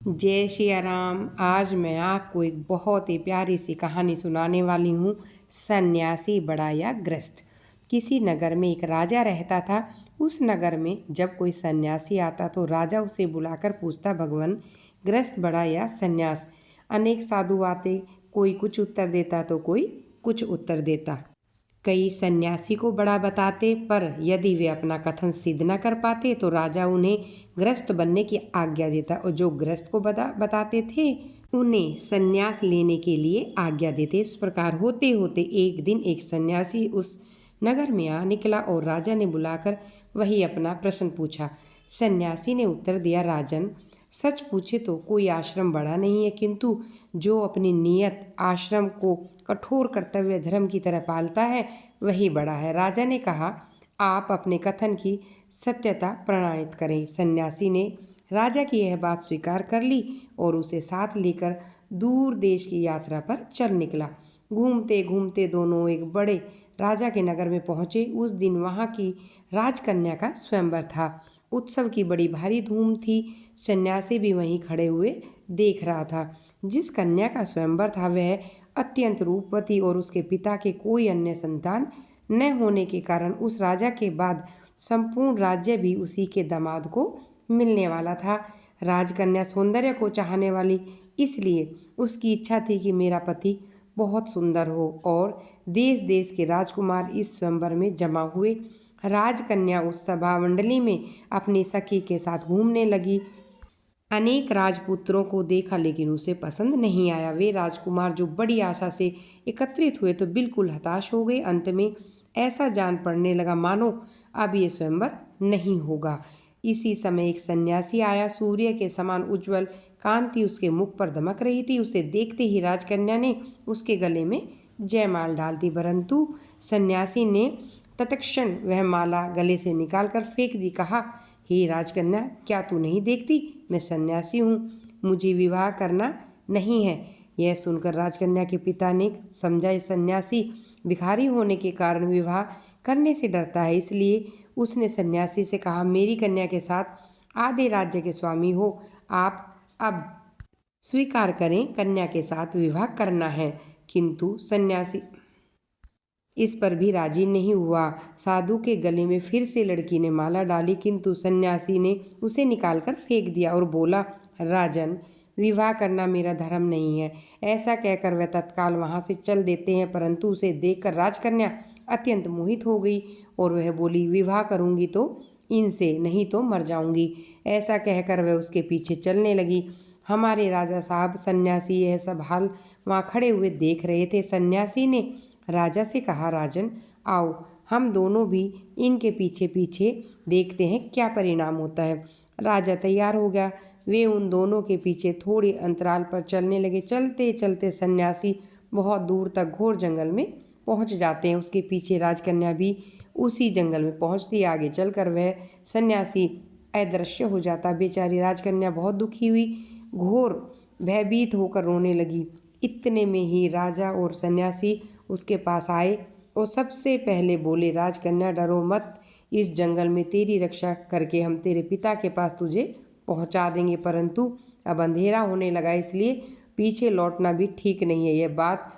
जय सिया राम। आज मैं आपको एक बहुत ही प्यारी सी कहानी सुनाने वाली हूँ। सन्यासी बड़ा या ग्रस्त। किसी नगर में एक राजा रहता था। उस नगर में जब कोई सन्यासी आता तो राजा उसे बुलाकर पूछता, भगवान, ग्रस्त बड़ा या सन्यास? अनेक साधु आते, कोई कुछ उत्तर देता तो कोई कुछ उत्तर देता। कई सन्यासी को बड़ा बताते, पर यदि वे अपना कथन सिद्ध न कर पाते तो राजा उन्हें ग्रस्त बनने की आज्ञा देता, और जो ग्रस्त को बताते थे उन्हें सन्यास लेने के लिए आज्ञा देते। इस प्रकार होते होते एक दिन एक सन्यासी उस नगर में आ निकला और राजा ने बुलाकर वही अपना प्रश्न पूछा। सन्यासी ने उत्तर दिया, राजन, सच पूछे तो कोई आश्रम बड़ा नहीं है, किंतु जो अपनी नियत आश्रम को कठोर कर्तव्य धर्म की तरह पालता है वही बड़ा है। राजा ने कहा, आप अपने कथन की सत्यता प्रमाणित करें। सन्यासी ने राजा की यह बात स्वीकार कर ली और उसे साथ लेकर दूर देश की यात्रा पर चल निकला। घूमते घूमते दोनों एक बड़े राजा के नगर में पहुंचे। उस दिन वहां की राजकन्या का स्वयंवर था। उत्सव की बड़ी भारी धूम थी। सन्यासी भी वहीं खड़े हुए देख रहा था। जिस कन्या का स्वयंवर था वह अत्यंत रूपवती और उसके पिता के कोई अन्य संतान न होने के कारण उस राजा के बाद संपूर्ण राज्य भी उसी के दामाद को मिलने वाला था। राजकन्या सौंदर्य को चाहने वाली, इसलिए उसकी इच्छा थी कि मेरा पति बहुत सुंदर हो, और देश देश के राजकुमार इस स्वयंवर में जमा हुए। राजकन्या उस सभा मंडली में अपनी सखी के साथ घूमने लगी। अनेक राजपुत्रों को देखा लेकिन उसे पसंद नहीं आया। वे राजकुमार जो बड़ी आशा से एकत्रित हुए तो बिल्कुल हताश हो गए। अंत में ऐसा जान पड़ने लगा मानो अब ये स्वयंवर नहीं होगा। इसी समय एक सन्यासी आया। सूर्य के समान उज्जवल कांति उसके मुख पर दमक रही थी। उसे देखते ही राजकन्या ने उसके गले में जयमाल डाल दी, परंतु सन्यासी ने तत्क्षण वह माला गले से निकालकर फेंक दी। कहा, हे राजकन्या, क्या तू नहीं देखती मैं सन्यासी हूँ, मुझे विवाह करना नहीं है? यह सुनकर राजकन्या के पिता ने समझा, सन्यासी भिखारी होने के कारण विवाह करने से डरता है, इसलिए उसने सन्यासी से कहा, मेरी कन्या के साथ आधे राज्य के स्वामी हो, आप अब स्वीकार करें, कन्या के साथ विवाह करना है। किंतु सन्यासी इस पर भी राजी नहीं हुआ। साधु के गले में फिर से लड़की ने माला डाली, किंतु सन्यासी ने उसे निकालकर फेंक दिया और बोला, राजन, विवाह करना मेरा धर्म नहीं है। ऐसा कहकर वह तत्काल वहां से चल देते हैं, परंतु उसे देखकर राजकन्या अत्यंत मोहित हो गई और वह बोली, विवाह करूंगी तो इनसे, नहीं तो मर जाऊंगी। ऐसा कहकर वह उसके पीछे चलने लगी। हमारे राजा साहब सन्यासी यह सब हाल वहाँ खड़े हुए देख रहे थे। सन्यासी ने राजा से कहा, राजन, आओ हम दोनों भी इनके पीछे पीछे देखते हैं क्या परिणाम होता है। राजा तैयार हो गया। वे उन दोनों के पीछे थोड़ी अंतराल पर चलने लगे। चलते चलते सन्यासी बहुत दूर तक घोर जंगल में पहुंच जाते हैं। उसके पीछे राजकन्या भी उसी जंगल में पहुंचती। आगे चलकर वह सन्यासी अदृश्य हो जाता। बेचारी राजकन्या बहुत दुखी हुई, घोर भयभीत होकर रोने लगी। इतने में ही राजा और सन्यासी उसके पास आए और सबसे पहले बोले, राजकन्या, डरो मत, इस जंगल में तेरी रक्षा करके हम तेरे पिता के पास तुझे पहुंचा देंगे, परंतु अब अंधेरा होने लगा, इसलिए पीछे लौटना भी ठीक नहीं है। यह बात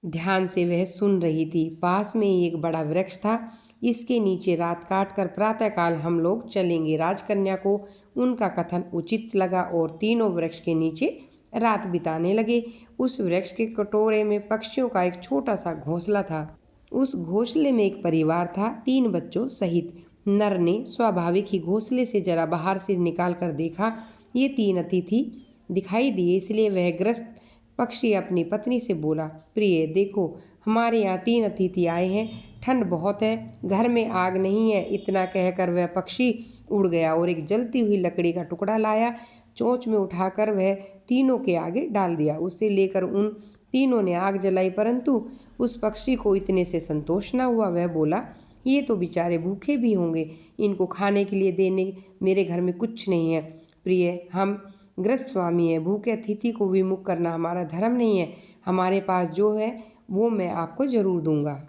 ध्यान से वह सुन रही थी। पास में ही एक बड़ा वृक्ष था, इसके नीचे रात काट कर प्रातःकाल हम लोग चलेंगे। राजकन्या को उनका कथन उचित लगा और तीनों वृक्ष के नीचे रात बिताने लगे। उस वृक्ष के कटोरे में पक्षियों का एक छोटा सा घोंसला था। उस घोंसले में एक परिवार था, 3 बच्चों सहित। नर ने स्वाभाविक ही घोंसले से जरा बाहर से निकाल कर देखा। ये 3 अतिथि दिखाई दिए, इसलिए वह ग्रस्त पक्षी अपनी पत्नी से बोला, प्रिय, देखो हमारे यहाँ 3 अतिथि आए हैं, ठंड बहुत है, घर में आग नहीं है। इतना कहकर वह पक्षी उड़ गया और एक जलती हुई लकड़ी का टुकड़ा लाया। चोंच में उठाकर वह तीनों के आगे डाल दिया। उसे लेकर उन तीनों ने आग जलाई, परंतु उस पक्षी को इतने से संतोष न हुआ। वह बोला, ये तो बेचारे भूखे भी होंगे, इनको खाने के लिए देने मेरे घर में कुछ नहीं है। प्रिय, हम ग्रस्त स्वामी है, भूखे अतिथि को विमुख करना हमारा धर्म नहीं है। हमारे पास जो है वो मैं आपको जरूर दूंगा।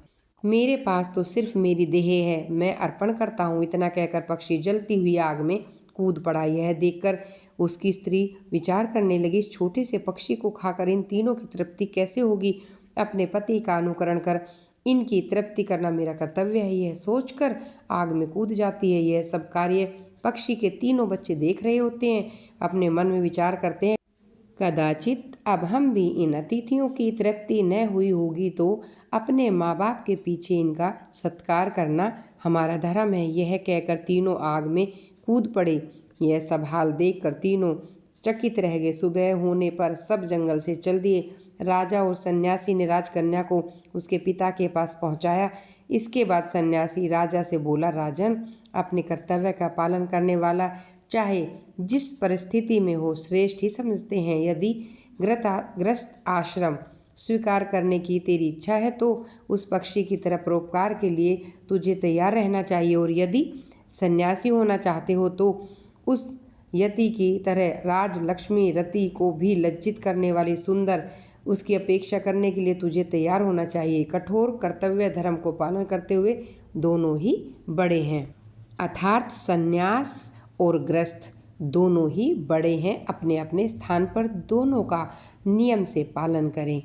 मेरे पास तो सिर्फ मेरी देह है, मैं अर्पण करता हूँ। इतना कहकर पक्षी जलती हुई आग में कूद पड़ा। यह देखकर उसकी स्त्री विचार करने लगी, इस छोटे से पक्षी को खाकर इन तीनों की तृप्ति कैसे होगी। अपने पति का अनुकरण कर इनकी तृप्ति करना मेरा कर्तव्य है। यह सोचकर आग में कूद जाती है। यह सब कार्य पक्षी के तीनों बच्चे देख रहे होते हैं। अपने मन में विचार करते हैं, कदाचित अब हम भी इन अतिथियों की तृप्ति न हुई होगी तो अपने माँ बाप के पीछे इनका सत्कार करना हमारा धर्म है। यह कहकर तीनों आग में कूद पड़े। यह सब हाल देखकर तीनों चकित रह गए। सुबह होने पर सब जंगल से चल दिए। राजा और सन्यासी ने राजकन्या को उसके पिता के पास पहुंचाया। इसके बाद सन्यासी राजा से बोला, राजन, अपने कर्तव्य का पालन करने वाला चाहे जिस परिस्थिति में हो श्रेष्ठ ही समझते हैं। यदि ग्रस्त आश्रम स्वीकार करने की तेरी इच्छा है तो उस पक्षी की तरह परोपकार के लिए तुझे तैयार रहना चाहिए, और यदि सन्यासी होना चाहते हो तो उस यति की तरह राजलक्ष्मी रति को भी लज्जित करने वाली सुंदर उसकी अपेक्षा करने के लिए तुझे तैयार होना चाहिए। कठोर कर्तव्य धर्म को पालन करते हुए दोनों ही बड़े हैं। अर्थात सन्यास और ग्रस्त दोनों ही बड़े हैं। अपने अपने स्थान पर दोनों का नियम से पालन करें।